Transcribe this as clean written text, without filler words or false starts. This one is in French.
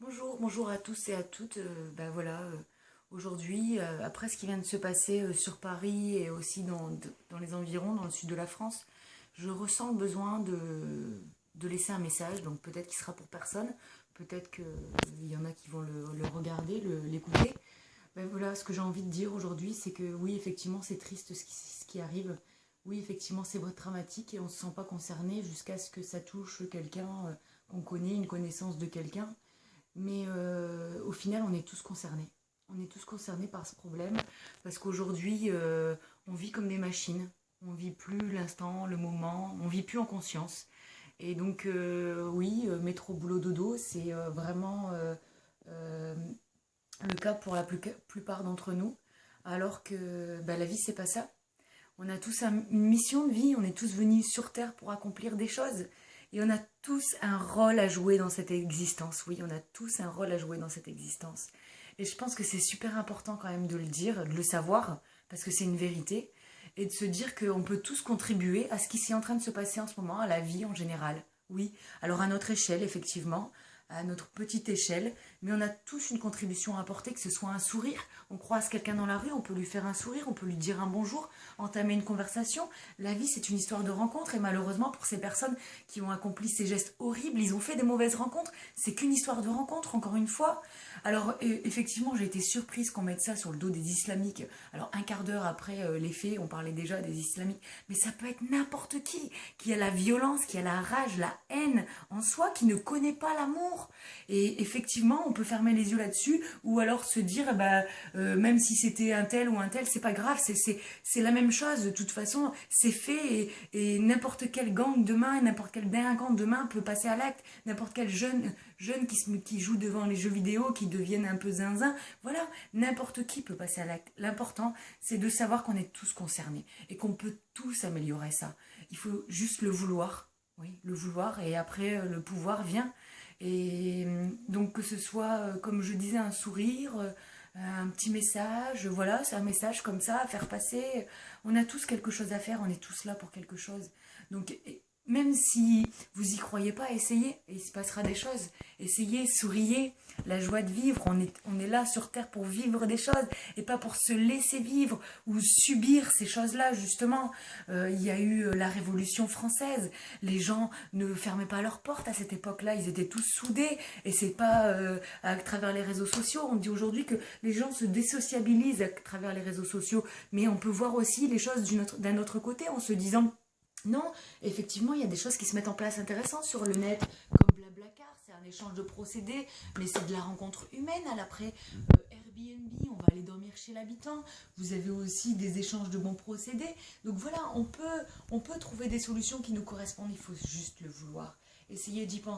Bonjour, bonjour à tous et à toutes. Aujourd'hui, après ce qui vient de se passer sur Paris et aussi dans les environs, dans le sud de la France, je ressens le besoin de laisser un message. Donc peut-être qu'il sera pour personne, peut-être qu'il y en a qui vont le regarder, l'écouter. Ben voilà, ce que j'ai envie de dire aujourd'hui, c'est que oui, effectivement, c'est triste ce qui arrive. Oui, effectivement, c'est dramatique et on ne se sent pas concerné jusqu'à ce que ça touche quelqu'un qu'on connaît, une connaissance de quelqu'un. Mais au final, on est tous concernés. On est tous concernés par ce problème parce qu'aujourd'hui, on vit comme des machines. On vit plus l'instant, le moment, on vit plus en conscience. Et donc, oui, métro, boulot, dodo, c'est vraiment euh, le cas pour la plupart d'entre nous. Alors que bah, la vie, c'est pas ça. On a tous une mission de vie, on est tous venus sur Terre pour accomplir des choses. Et on a tous un rôle à jouer dans cette existence. Oui, on a tous un rôle à jouer dans cette existence. Et je pense que c'est super important quand même de le dire, de le savoir, parce que c'est une vérité, et de se dire qu'on peut tous contribuer à ce qui est en train de se passer en ce moment, à la vie en général. Oui, alors à notre échelle, effectivement, à notre petite échelle, mais on a tous une contribution à apporter, que ce soit un sourire. On croise quelqu'un dans la rue, on peut lui faire un sourire, on peut lui dire un bonjour, entamer une conversation. La vie, c'est une histoire de rencontres, et malheureusement, pour ces personnes qui ont accompli ces gestes horribles, ils ont fait des mauvaises rencontres. C'est qu'une histoire de rencontre, encore une fois. Alors, effectivement, j'ai été surprise qu'on mette ça sur le dos des islamiques. Alors, un quart d'heure après les faits, on parlait déjà des islamiques. Mais ça peut être n'importe qui a la violence, qui a la rage, la haine en soi, qui ne connaît pas l'amour. Et effectivement, on peut fermer les yeux là-dessus, ou alors se dire, même si c'était un tel ou un tel, c'est pas grave, c'est la même chose. De toute façon, c'est fait, et n'importe quel gang demain, n'importe quel délinquant demain peut passer à l'acte. N'importe quel jeune qui joue devant les jeux vidéo, qui deviennent un peu zinzin, voilà, n'importe qui peut passer à l'acte. L'important, c'est de savoir qu'on est tous concernés et qu'on peut tous améliorer ça. Il faut juste le vouloir, oui, le vouloir, et après le pouvoir vient. Et donc que ce soit, comme je disais, un sourire, un petit message, voilà, c'est un message comme ça à faire passer. On a tous quelque chose à faire, on est tous là pour quelque chose. Donc même si vous y croyez pas, essayez et il se passera des choses. Essayez, souriez, la joie de vivre. On est là sur Terre pour vivre des choses et pas pour se laisser vivre ou subir ces choses-là, justement. Il y a eu la Révolution française. Les gens ne fermaient pas leurs portes à cette époque-là. Ils étaient tous soudés. Et c'est pas à travers les réseaux sociaux. On dit aujourd'hui que les gens se désociabilisent à travers les réseaux sociaux. Mais on peut voir aussi les choses d'un autre côté en se disant... Non, effectivement, il y a des choses qui se mettent en place intéressantes sur le net, comme Blablacar, c'est un échange de procédés, mais c'est de la rencontre humaine. Après, Airbnb, on va aller dormir chez l'habitant. Vous avez aussi des échanges de bons procédés. Donc voilà, on peut trouver des solutions qui nous correspondent, il faut juste le vouloir. Essayez d'y penser.